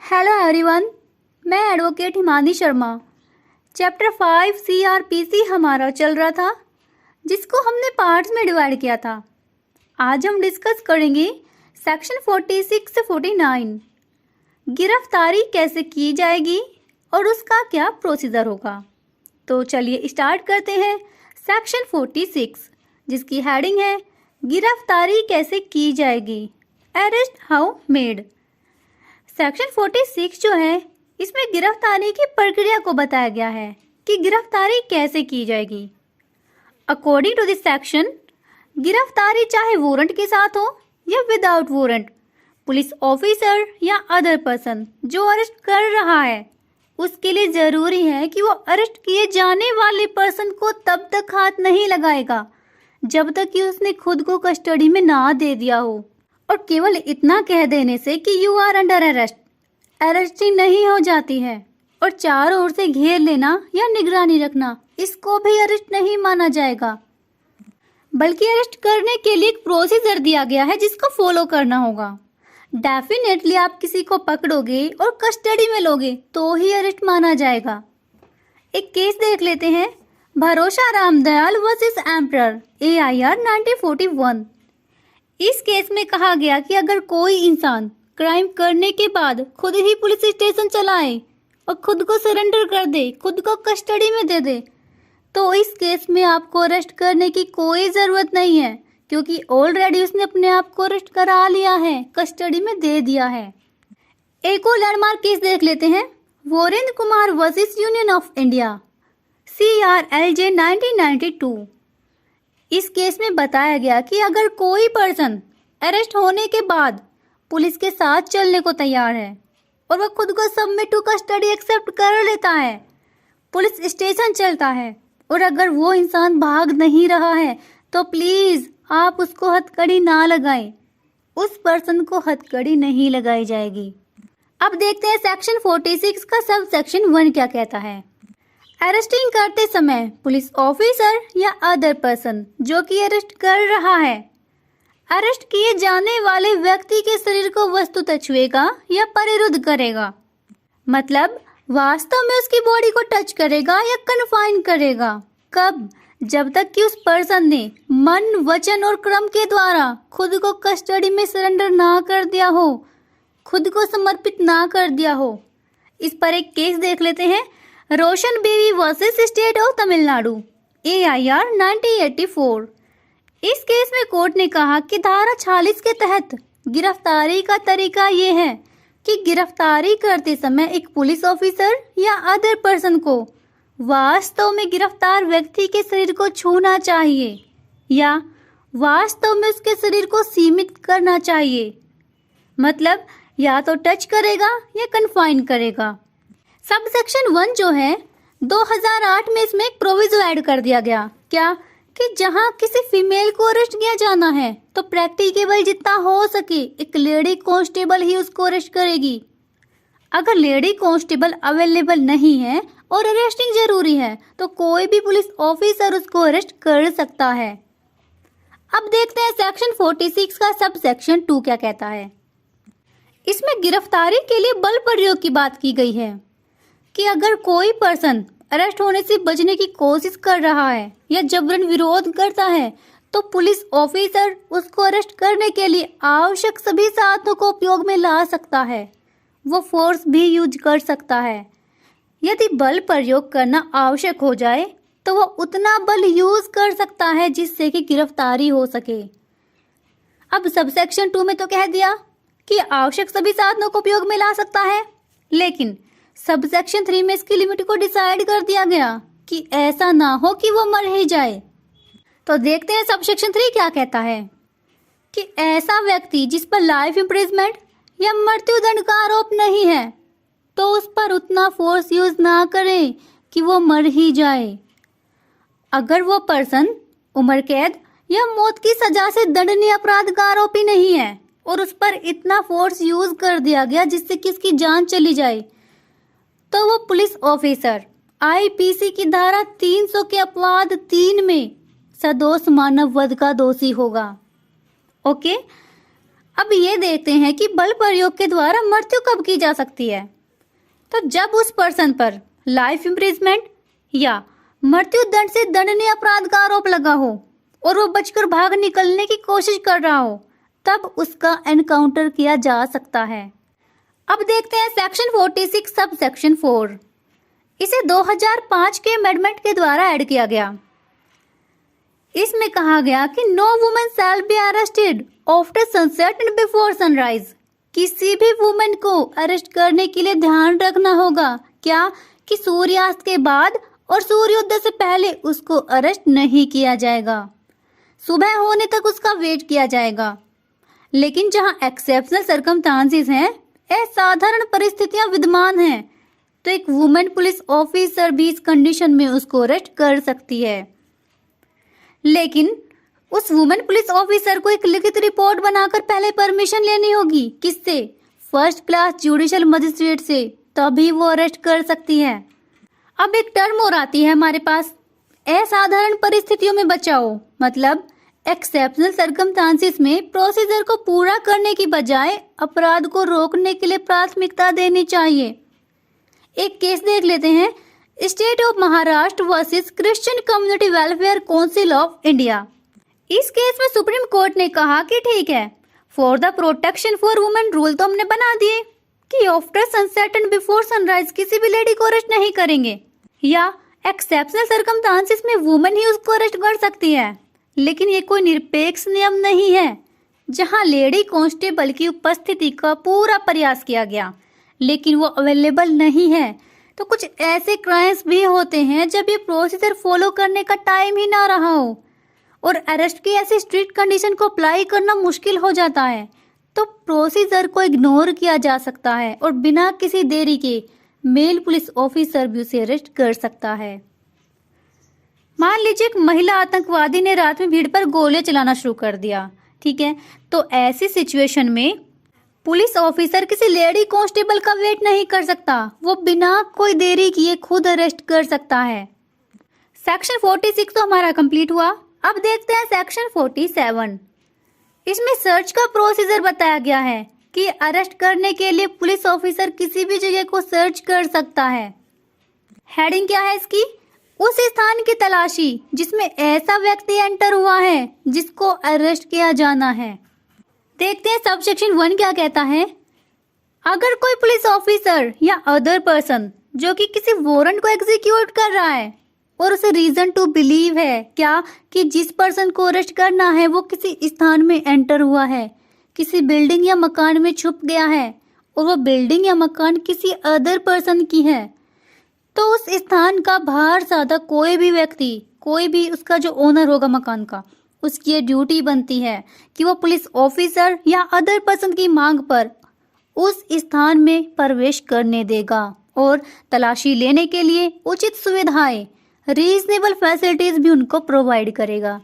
Hello everyone, मैं advocate Himani Sharma. Chapter 5 CrPC हमारा चल रहा था, जिसको हमने पार्ट्स में डिवाइड किया था। आज हम डिस्कस करेंगे सेक्शन 46 से 49, गिरफ्तारी कैसे की जाएगी और उसका क्या प्रोसीजर होगा। तो चलिए स्टार्ट करते हैं सेक्शन 46, जिसकी हेडिंग है गिरफ्तारी कैसे की जाएगी, अरेस्ट हाउ मेड। सेक्शन 46 जो है, इसमें गिरफ्तारी की प्रक्रिया को बताया गया है कि गिरफ्तारी कैसे की जाएगी। अकॉर्डिंग टू दिस सेक्शन, गिरफ्तारी चाहे वारंट के साथ हो या विदाउट वारंट, पुलिस ऑफिसर या अदर पर्सन जो अरेस्ट कर रहा है, उसके लिए जरूरी है कि वो अरेस्ट किए जाने वाले पर्सन को तब तक हाथ नहीं लगाएगा जब तक कि उसने खुद को कस्टडी में ना दे दिया हो। और केवल इतना कह देने से कि यू आर अंडर अरेस्टिंग नहीं हो जाती है। और चारों ओर से घेर लेना या निगरानी रखना, इसको भी अरेस्ट नहीं माना जाएगा, बल्कि अरेस्ट करने के लिए एक प्रोसीजर दिया गया है जिसको फॉलो करना होगा। डेफिनेटली आप किसी को पकड़ोगे और कस्टडी में लोगे तो ही अरेस्ट माना जाएगा। एक केस देख लेते हैं, भरोसा रामदयाल वर्सेस एम्परर AIR 1941। इस केस में कहा गया कि अगर कोई इंसान क्राइम करने के बाद खुद ही पुलिस स्टेशन चलाए और खुद को सरेंडर कर दे, खुद को कस्टडी में दे दे, तो इस केस में आपको अरेस्ट करने की कोई ज़रूरत नहीं है, क्योंकि ऑलरेडी उसने अपने आप को अरेस्ट करा लिया है, कस्टडी में दे दिया है। एक और लैंडमार्क केस देख लेते हैं, Virendra Kumar versus Union of India CRLJ 1992। इस केस में बताया गया कि अगर कोई पर्सन अरेस्ट होने के बाद पुलिस के साथ चलने को तैयार है और वह खुद को सबमिट टू कस्टडी एक्सेप्ट कर लेता है, पुलिस स्टेशन चलता है, और अगर वो इंसान भाग नहीं रहा है, तो प्लीज आप उसको हथकड़ी ना लगाएं, उस पर्सन को हथकड़ी नहीं लगाई जाएगी। अब देखते हैं सेक्शन 46 का सब सेक्शन 1 क्या कहता है। अरेस्टिंग करते समय पुलिस ऑफिसर या अदर पर्सन जो कि अरेस्ट कर रहा है, अरेस्ट किए जाने वाले व्यक्ति के शरीर को वस्तुतः छुएगा या परिरुद्ध करेगा, मतलब वास्तव में उसकी बॉडी को टच करेगा या कन्फाइन करेगा। कब? जब तक कि उस पर्सन ने मन, वचन और क्रम के द्वारा खुद को कस्टडी में सरेंडर ना कर दिया हो, खुद को समर्पित ना कर दिया हो। इस पर एक केस देख लेते हैं, Roshan Baby versus State of Tamil Nadu AIR 1984। इस केस में कोर्ट ने कहा कि धारा 46 के तहत गिरफ्तारी का तरीका ये है कि गिरफ्तारी करते समय एक पुलिस ऑफिसर या अदर पर्सन को वास्तव में गिरफ्तार व्यक्ति के शरीर को छूना चाहिए या वास्तव में उसके शरीर को सीमित करना चाहिए, मतलब या तो टच करेगा या कन्फाइन करेगा। सब सेक्शन 1 जो है 2008 में इसमें एक प्रोविजो ऐड कर दिया गया, क्या कि जहां किसी फीमेल को अरेस्ट किया जाना है तो प्रैक्टिकेबल जितना हो सके एक लेडी कांस्टेबल ही उसको अरेस्ट करेगी। अगर लेडी कांस्टेबल अवेलेबल नहीं है और अरेस्टिंग जरूरी है तो कोई भी पुलिस ऑफिसर उसको अरेस्ट कर सकता है। अब देखते हैं सेक्शन 46 का सब सेक्शन 2 क्या कहता है। इसमें गिरफ्तारी के लिए बल प्रयोग की बात की गई है कि अगर कोई पर्सन अरेस्ट होने से बचने की कोशिश कर रहा है या जबरन विरोध करता है तो पुलिस ऑफिसर उसको अरेस्ट करने के लिए आवश्यक सभी साधनों को उपयोग में ला सकता है, वो फोर्स भी यूज कर सकता है। यदि बल प्रयोग करना आवश्यक हो जाए तो वो उतना बल यूज कर सकता है जिससे कि गिरफ्तारी हो सके। अब सबसेक्शन 2 में तो कह दिया कि आवश्यक सभी साधनों को उपयोग में ला सकता है, लेकिन सब सेक्शन 3 में इसकी लिमिट को डिसाइड कर दिया गया कि ऐसा ना हो कि वो मर ही जाए। तो देखते हैं सब सेक्शन 3 क्या कहता है कि ऐसा व्यक्ति जिस पर लाइफ इम्प्रिजमेंट या मृत्युदंड का आरोप नहीं है तो उस पर उतना फोर्स यूज ना करें कि वो मर ही जाए। अगर वो पर्सन उम्र कैद या मौत की सजा से दंडनीय अपराध का आरोपी नहीं है और उस पर इतना फोर्स यूज कर दिया गया जिससे कि उसकी जान चली जाए, तो वो पुलिस ऑफिसर IPC की धारा 300 के अपवाद 3 में सदोष मानव वध का दोषी होगा। ओके, अब ये देखते हैं कि बल प्रयोग के द्वारा मृत्यु कब की जा सकती है। तो जब उस पर्सन पर लाइफ इम्प्रिजमेंट या मृत्यु दंड से दंडनीय अपराध का आरोप लगा हो और वो बचकर भाग निकलने की कोशिश कर रहा हो, तब उसका एनकाउंटर किया जा सकता है। अब देखते हैं सेक्शन 46 सब सेक्शन 4। इसे 2005 के अमेंडमेंट के द्वारा ऐड किया गया। इसमें कहा गया कि no women shall be arrested after sunset and before sunrise. किसी भी वुमेन को अरेस्ट करने के लिए ध्यान रखना होगा क्या कि सूर्यास्त के बाद और सूर्योदय से पहले उसको अरेस्ट नहीं किया जाएगा। सुबह होने तक उसका वेट किया जाएगा। लेकिन जहां एक्सेप्शनल सर्कमस्टांसेस हैं, असाधारण परिस्थितियां विद्यमान हैं, तो एक वुमेन पुलिस ऑफिसर भी इस कंडीशन में उसको अरेस्ट कर सकती है। लेकिन उस वुमेन पुलिस ऑफिसर को एक लिखित रिपोर्ट बनाकर पहले परमिशन लेनी होगी। किससे? फर्स्ट क्लास जुडिशियल मजिस्ट्रेट से, तभी वो अरेस्ट कर सकती है। अब एक टर्म और आती है हमारे पास, असाधारण परिस्थितियों में बचाओ। मतलब एक्सेप्शनल सर्कमस्टांसेस में प्रोसीजर को पूरा करने की बजाय अपराध को रोकने के लिए प्राथमिकता देनी चाहिए। एक केस देख लेते हैं, state of Maharashtra versus Christian community welfare council of India. इस केस में सुप्रीम कोर्ट ने कहा कि ठीक है, for the protection for women rule तो हमने बना दिए कि after sunset and before sunrise किसी भी लेडी को अरेस्ट नहीं करेंगे, या एक्सेप्शनल सर्कमस्टांसेस में वुमेन ही उसको अरेस्ट कर सकती है। लेकिन ये कोई निरपेक्ष नियम नहीं है जहां लेडी कांस्टेबल की उपस्थिति का पूरा प्रयास किया गया लेकिन वो अवेलेबल नहीं है। तो कुछ ऐसे क्राइम्स भी होते हैं जब ये प्रोसीजर फॉलो करने का टाइम ही ना रहा हो और अरेस्ट की ऐसी स्ट्रिक्ट कंडीशन को अप्लाई करना मुश्किल हो जाता है, तो प्रोसीजर को इग्नोर किया जा सकता है और बिना किसी देरी के मेल पुलिस ऑफिसर भी उसे अरेस्ट कर सकता है। मान लीजिए एक महिला आतंकवादी ने रात में भीड़ पर गोलियां चलाना शुरू कर दिया, ठीक है, तो ऐसी सिचुएशन में पुलिस ऑफिसर किसी लेडी कांस्टेबल का वेट नहीं कर सकता, वो बिना कोई देरी किए खुद अरेस्ट कर सकता है। सेक्शन 46 तो हमारा कंप्लीट हुआ। अब देखते हैं सेक्शन 47। इसमें सर्च का प्रोसीजर बताया गया है कि अरेस्ट करने के लिए पुलिस ऑफिसर किसी भी जगह को सर्च कर सकता है। हेडिंग क्या है इसकी? उस स्थान की तलाशी जिसमें ऐसा व्यक्ति एंटर हुआ है जिसको अरेस्ट किया जाना है। देखते हैं सबसेक्शन 1 क्या कहता है। अगर कोई पुलिस ऑफिसर या अदर पर्सन जो कि किसी वारंट को एग्जीक्यूट कर रहा है और उसे रीजन टू बिलीव है क्या कि जिस पर्सन को अरेस्ट करना है वो किसी स्थान में एंटर हुआ है, किसी बिल्डिंग या मकान में छुप गया है और वो बिल्डिंग या मकान किसी अदर पर्सन की है, तो उस स्थान का बाहर ज्यादा कोई भी व्यक्ति, कोई भी उसका जो ओनर होगा मकान का, उसकी ये ड्यूटी बनती है कि वो पुलिस ऑफिसर या अदर पर्सन की मांग पर उस स्थान में प्रवेश करने देगा और तलाशी लेने के लिए उचित सुविधाएं, रीजनेबल फैसिलिटीज भी उनको प्रोवाइड करेगा।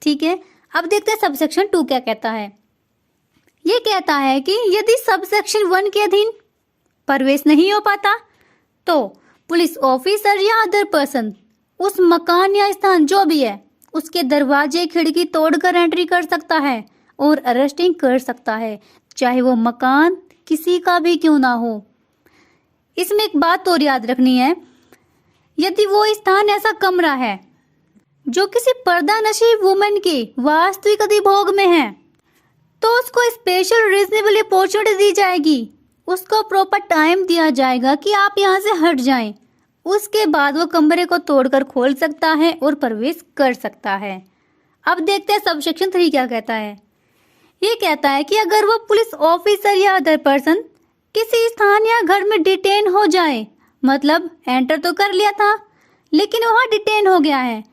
ठीक है, अब देखते हैं सबसेक्शन 2 क्या कहता है। ये कहता है कि यदि सबसेक्शन 1 के अधीन प्रवेश नहीं हो पाता तो पुलिस ऑफिसर या अदर पर्सन उस मकान या स्थान जो भी है उसके दरवाजे खिड़की तोड़कर एंट्री कर सकता है और अरेस्टिंग कर सकता है, चाहे वो मकान किसी का भी क्यों ना हो। इसमें एक बात और याद रखनी है, यदि वो स्थान ऐसा कमरा है जो किसी पर्दानशी वुमेन के वास्तविक अधिभोग में है तो उसको स्पेशल रीजनेबल अपॉर्चुनिटी दी जाएगी, उसको प्रॉपर टाइम दिया जाएगा कि आप यहाँ से हट जाएं। उसके बाद वो कमरे को तोड़कर खोल सकता है और प्रवेश कर सकता है। अब देखते हैं सबसेक्शन 3 क्या कहता है। ये कहता है कि अगर वो पुलिस ऑफिसर या अदर पर्सन किसी स्थान या घर में डिटेन हो जाए, मतलब एंटर तो कर लिया था लेकिन वहाँ डिटेन हो गया है,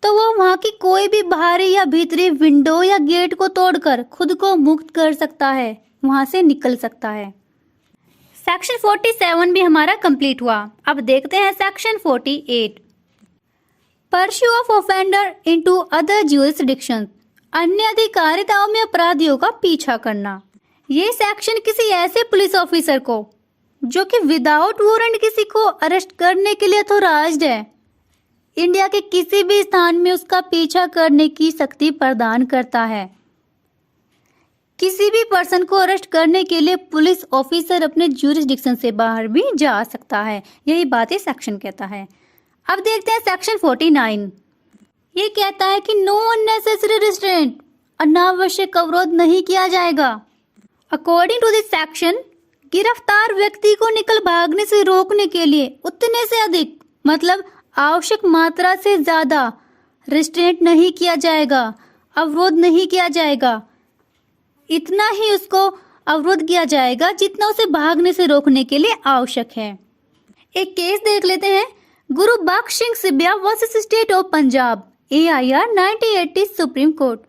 तो वो वहाँ की कोई भी बाहरी या भीतरी विंडो या गेट को तोड़कर खुद को मुक्त कर सकता है, वहाँ से निकल सकता है। सेक्शन 47 भी हमारा कंप्लीट हुआ। अब देखते हैं section 48। Pursue of offender into other jurisdiction, अन्य अधिकारिताओं में अपराधियों का पीछा करना। ये सेक्शन किसी ऐसे पुलिस ऑफिसर को जो कि विदाउट वारंट किसी को अरेस्ट करने के लिए ऑथोराइज्ड है, इंडिया के किसी भी स्थान में उसका पीछा करने की शक्ति प्रदान करता है। किसी भी पर्सन को अरेस्ट करने के लिए पुलिस ऑफिसर अपने ज्यूरिसडिक्शन से बाहर भी जा सकता है। यही बात ये सेक्शन कहता है। अब देखते हैं सेक्शन 49। ये कहता है कि नो अननेसेसरी रिस्ट्रेंट, अनावश्यक अवरोध नहीं किया जाएगा। अकॉर्डिंग टू दिस सेक्शन, गिरफ्तार व्यक्ति को निकल भागने से रोकने के लिए उतने से अधिक मतलब आवश्यक मात्रा से ज्यादा रिस्ट्रेंट नहीं किया जाएगा, अवरोध नहीं किया जाएगा। इतना ही उसको अवरोध किया जाएगा जितना उसे भागने से रोकने के लिए आवश्यक है। एक केस देख लेते हैं। Guru Bakhsh Singh Sibia versus State of Punjab, AIR 1980 Supreme Court.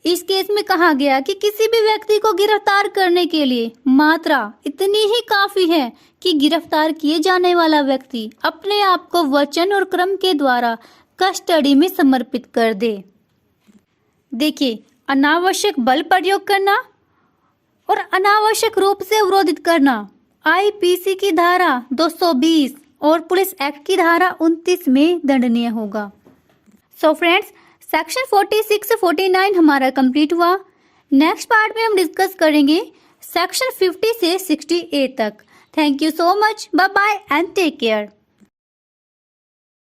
इस केस में कहा गया कि किसी भी व्यक्ति को गिरफ्तार करने के लिए मात्रा इतनी ही काफी है कि गिरफ्तार किए जाने वाला व्यक्ति अपने आप को वचन और क्रम के द्वारा कस्टडी में समर्पित कर दे। देखिए, अनावश्यक बल प्रयोग करना और अनावश्यक रूप से अवरोधित करना IPC की धारा 220 और पुलिस एक्ट की धारा 29 में दंडनीय होगा। सो फ्रेंड्स, सेक्शन 46 से 49 हमारा कंप्लीट हुआ। नेक्स्ट पार्ट में हम डिस्कस करेंगे सेक्शन 50 से 68 तक। Thank you so much, bye bye and take care.